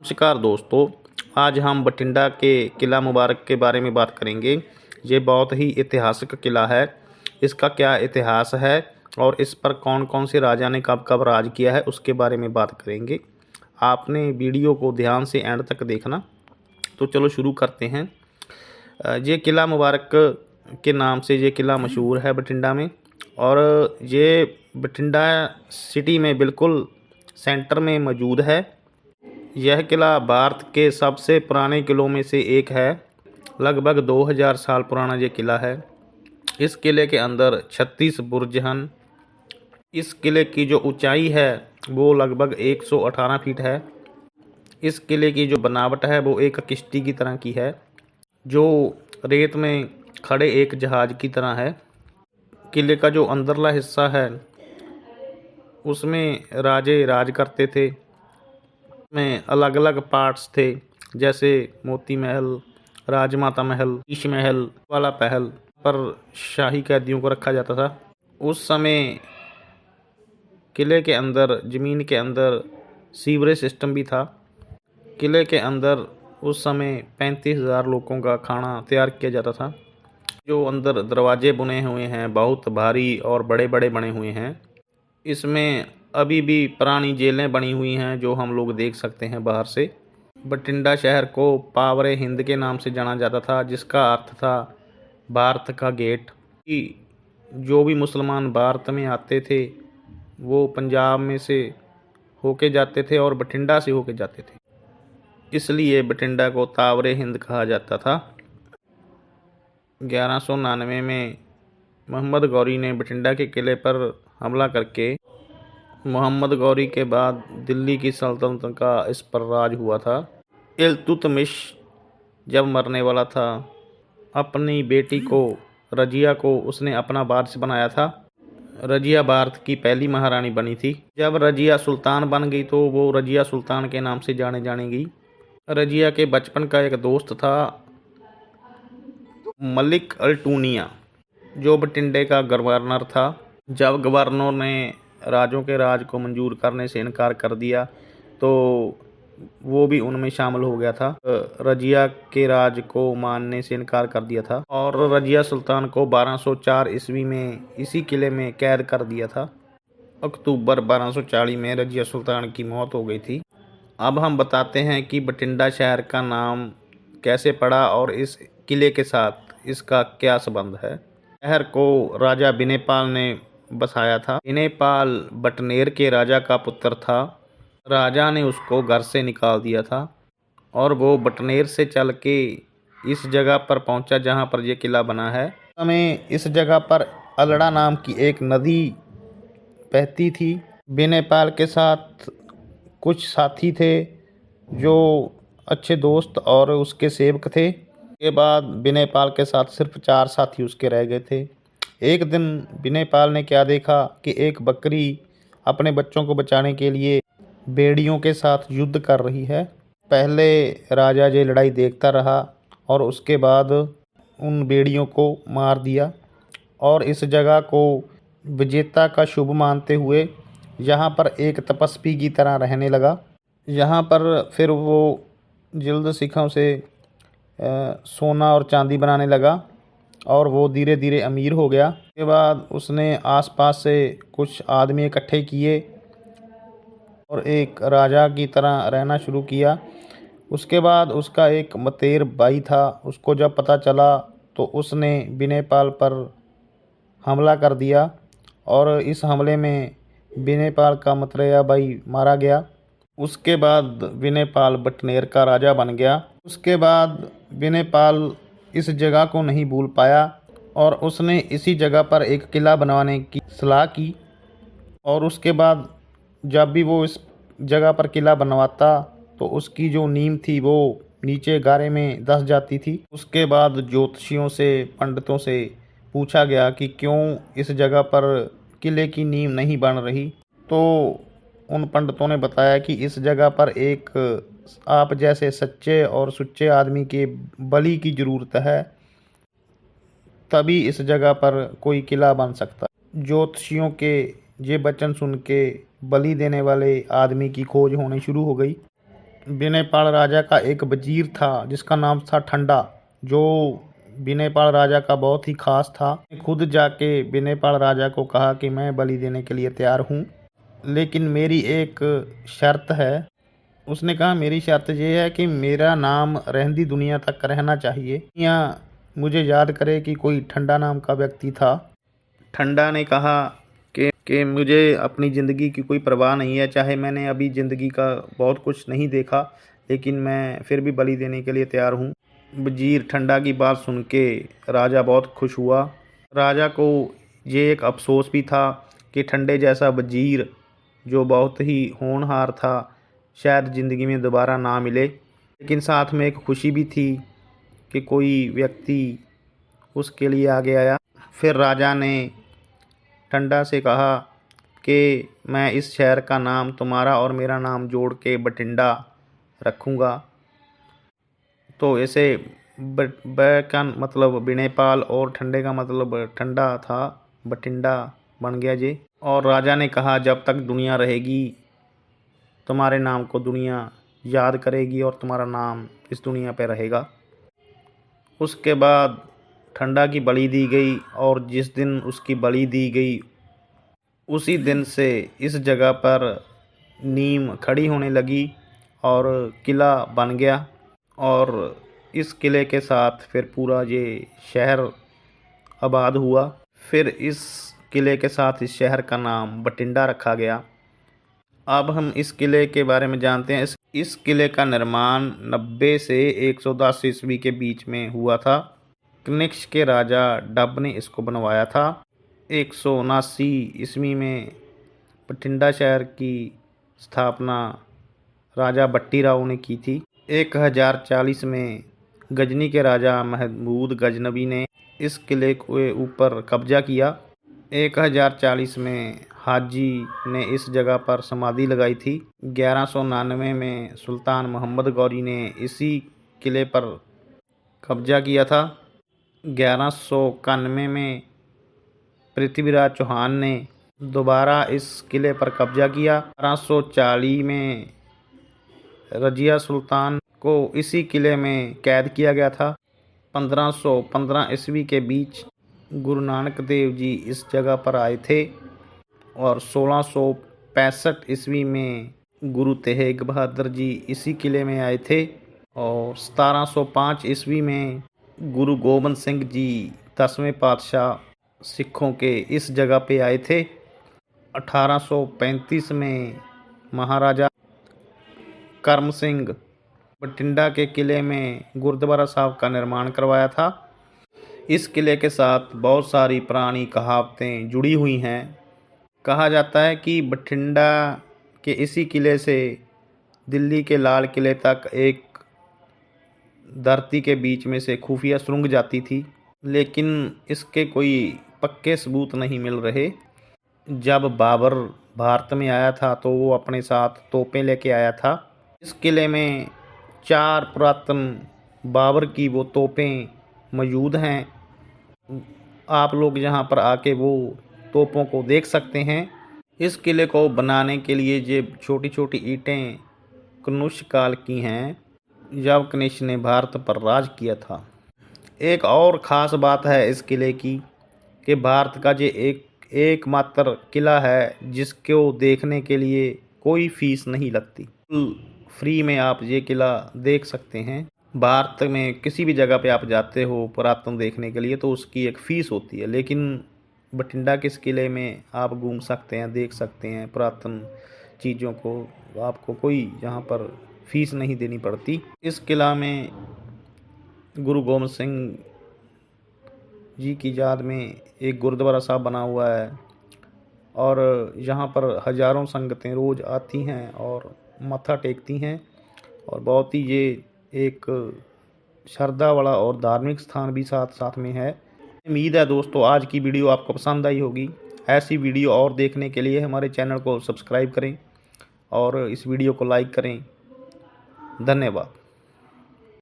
नमस्कार दोस्तों, आज हम बठिंडा के किला मुबारक के बारे में बात करेंगे। ये बहुत ही ऐतिहासिक किला है। इसका क्या इतिहास है और इस पर कौन कौन से राजा ने कब कब राज किया है उसके बारे में बात करेंगे। आपने वीडियो को ध्यान से एंड तक देखना। तो चलो शुरू करते हैं। ये किला मुबारक के नाम से ये किला मशहूर है बठिंडा में, और ये बठिंडा सिटी में बिल्कुल सेंटर में मौजूद है। यह किला भारत के सबसे पुराने किलों में से एक है। लगभग 2000 साल पुराना ये किला है। इस किले के अंदर 36 बुर्ज हैं। इस किले की जो ऊंचाई है वो लगभग 118 फीट है। इस किले की जो बनावट है वो एक किश्ती की तरह की है, जो रेत में खड़े एक जहाज की तरह है। किले का जो अंदरला हिस्सा है उसमें राजे राज करते थे। में अलग अलग पार्ट्स थे, जैसे मोती महल, राजमाता महल, शीश महल वाला महल पर शाही कैदियों को रखा जाता था। उस समय किले के अंदर ज़मीन के अंदर सीवरेज सिस्टम भी था। किले के अंदर उस समय 35,000 लोगों का खाना तैयार किया जाता था। जो अंदर दरवाजे बुने हुए हैं बहुत भारी और बड़े बड़े बने हुए हैं। इसमें अभी भी पुरानी जेलें बनी हुई हैं जो हम लोग देख सकते हैं बाहर से। बठिंडा शहर को पावरे हिंद के नाम से जाना जाता था, जिसका अर्थ था भारत का गेट। कि जो भी मुसलमान भारत में आते थे वो पंजाब में से होके जाते थे और बठिंडा से होके जाते थे, इसलिए बठिंडा को तावरे हिंद कहा जाता था। 1199 में मोहम्मद गौरी ने बठिंडा के किले पर हमला करके, मोहम्मद गौरी के बाद दिल्ली की सल्तनत का इस पर राज हुआ था। इल्तुतमिश जब मरने वाला था, अपनी बेटी को रजिया को उसने अपना वारिस बनाया था। रजिया भारत की पहली महारानी बनी थी। जब रजिया सुल्तान बन गई तो वो रजिया सुल्तान के नाम से जाने गई। रजिया के बचपन का एक दोस्त था मलिक अल्टूनिया, जो बठिंडे का गवर्नर था। जब गवर्नर ने राजों के राज को मंजूर करने से इनकार कर दिया तो वो भी उनमें शामिल हो गया था। रजिया के राज को मानने से इनकार कर दिया था और रजिया सुल्तान को 1204 ईस्वी में इसी किले में कैद कर दिया था। अक्टूबर 1240 में रजिया सुल्तान की मौत हो गई थी। अब हम बताते हैं कि बठिंडा शहर का नाम कैसे पड़ा और इस किले के साथ इसका क्या संबंध है। शहर को राजा बिनेपाल ने बसाया था। बिनेपाल बटनेर के राजा का पुत्र था। राजा ने उसको घर से निकाल दिया था और वो बटनेर से चल के इस जगह पर पहुंचा जहां पर यह किला बना है। हमें इस जगह पर अल्ड़ा नाम की एक नदी बहती थी। बिनेपाल के साथ कुछ साथी थे जो अच्छे दोस्त और उसके सेवक थे। के बाद बिनेपाल के साथ सिर्फ 4 साथी उसके रह गए थे। एक दिन बिनेपाल ने क्या देखा कि एक बकरी अपने बच्चों को बचाने के लिए भेड़ियों के साथ युद्ध कर रही है। पहले राजा ये लड़ाई देखता रहा और उसके बाद उन भेड़ियों को मार दिया और इस जगह को विजेता का शुभ मानते हुए यहाँ पर एक तपस्वी की तरह रहने लगा। यहाँ पर फिर वो जल्द सिखों से सोना और चांदी बनाने लगा और वो धीरे धीरे अमीर हो गया। उसके बाद उसने आसपास से कुछ आदमी इकट्ठे किए और एक राजा की तरह रहना शुरू किया। उसके बाद उसका एक मतेर भाई था, उसको जब पता चला तो उसने बिनेपाल पर हमला कर दिया और इस हमले में बिनेपाल का मतरेया भाई मारा गया। उसके बाद बिनेपाल बटनेर का राजा बन गया। उसके बाद बिनेपाल इस जगह को नहीं भूल पाया और उसने इसी जगह पर एक किला बनवाने की सलाह की। और उसके बाद जब भी वो इस जगह पर किला बनवाता तो उसकी जो नींव थी वो नीचे गारे में धंस जाती थी। उसके बाद ज्योतिषियों से, पंडितों से पूछा गया कि क्यों इस जगह पर किले की नींव नहीं बन रही। तो उन पंडितों ने बताया कि इस जगह पर एक आप जैसे सच्चे और सुच्चे आदमी के बलि की ज़रूरत है, तभी इस जगह पर कोई किला बन सकता। ज्योतिषियों के ये वचन सुन के बलि देने वाले आदमी की खोज होनी शुरू हो गई। विनयपाल राजा का एक वजीर था जिसका नाम था ठंडा, जो विनयपाल राजा का बहुत ही खास था। खुद जाके विनयपाल राजा को कहा कि मैं बलि देने के लिए तैयार हूँ, लेकिन मेरी एक शर्त है। उसने कहा मेरी शर्त ये है कि मेरा नाम रहंदी दुनिया तक रहना चाहिए, दुनिया मुझे याद करे कि कोई ठंडा नाम का व्यक्ति था। ठंडा ने कहा कि मुझे अपनी ज़िंदगी की कोई परवाह नहीं है, चाहे मैंने अभी ज़िंदगी का बहुत कुछ नहीं देखा, लेकिन मैं फिर भी बलि देने के लिए तैयार हूँ। वजीर ठंडा की बात सुन के राजा बहुत खुश हुआ। राजा को ये एक अफसोस भी था कि ठंडे जैसा वजीर जो बहुत ही होनहार था शायद ज़िंदगी में दोबारा ना मिले, लेकिन साथ में एक खुशी भी थी कि कोई व्यक्ति उसके लिए आगे आया। फिर राजा ने ठंडा से कहा कि मैं इस शहर का नाम तुम्हारा और मेरा नाम जोड़ के बठिंडा रखूँगा। तो ऐसे ब का मतलब विनयपाल और ठंडे का मतलब ठंडा था, बठिंडा बन गया जी। और राजा ने कहा जब तक दुनिया रहेगी तुम्हारे नाम को दुनिया याद करेगी और तुम्हारा नाम इस दुनिया पे रहेगा। उसके बाद ठंडा की बलि दी गई और जिस दिन उसकी बलि दी गई उसी दिन से इस जगह पर नीम खड़ी होने लगी और किला बन गया, और इस किले के साथ फिर पूरा ये शहर आबाद हुआ। फिर इस किले के साथ इस शहर का नाम बठिंडा रखा गया। अब हम इस किले के बारे में जानते हैं। इस किले का निर्माण 90 से 110 ईस्वी के बीच में हुआ था। कनिष्क के राजा डब ने इसको बनवाया था। 179 ईस्वी में बठिंडा शहर की स्थापना राजा भट्टी राव ने की थी। 1040 में गजनी के राजा महमूद गजनवी ने इस किले के ऊपर कब्जा किया। 1040 में हाजी ने इस जगह पर समाधि लगाई थी। 1199 में सुल्तान मोहम्मद गौरी ने इसी किले पर कब्जा किया था। 1191 में पृथ्वीराज चौहान ने दोबारा इस किले पर कब्जा किया। 1240 में रजिया सुल्तान को इसी किले में कैद किया गया था। 1515 ईस्वी के बीच गुरु नानक देव जी इस जगह पर आए थे और 1665 ईस्वी में गुरु तेग बहादुर जी इसी किले में आए थे और 1705 ईस्वी में गुरु गोबिंद सिंह जी 10वें पातशाह सिखों के इस जगह पे आए थे। 1835 में महाराजा करम सिंह बठिंडा के किले में गुरुद्वारा साहब का निर्माण करवाया था। इस किले के साथ बहुत सारी पुरानी कहावतें जुड़ी हुई हैं। कहा जाता है कि बठिंडा के इसी किले से दिल्ली के लाल किले तक एक धरती के बीच में से खुफिया सुरंग जाती थी, लेकिन इसके कोई पक्के सबूत नहीं मिल रहे। जब बाबर भारत में आया था तो वो अपने साथ तोपें लेके आया था। इस किले में 4 पुरातन बाबर की वो तोपें मौजूद हैं। आप लोग यहाँ पर आके वो तोपों को देख सकते हैं। इस किले को बनाने के लिए ये छोटी छोटी ईंटें कनिष्क काल की हैं, जब कनिष्क ने भारत पर राज किया था। एक और ख़ास बात है इस किले की कि भारत का ये एकमात्र किला है जिसको देखने के लिए कोई फीस नहीं लगती। फ्री में आप ये किला देख सकते हैं। भारत में किसी भी जगह पे आप जाते हो पुरातन देखने के लिए तो उसकी एक फ़ीस होती है, लेकिन बठिंडा के इस किले में आप घूम सकते हैं, देख सकते हैं पुरातन चीज़ों को। आपको कोई यहाँ पर फ़ीस नहीं देनी पड़ती। इस किला में गुरु गोबिंद सिंह जी की याद में एक गुरुद्वारा साहब बना हुआ है और यहाँ पर हज़ारों संगतें रोज़ आती हैं और मत्था टेकती हैं, और बहुत ही ये एक श्रद्धा वाला और धार्मिक स्थान भी साथ साथ में है। उम्मीद है दोस्तों आज की वीडियो आपको पसंद आई होगी। ऐसी वीडियो और देखने के लिए हमारे चैनल को सब्सक्राइब करें और इस वीडियो को लाइक करें। धन्यवाद।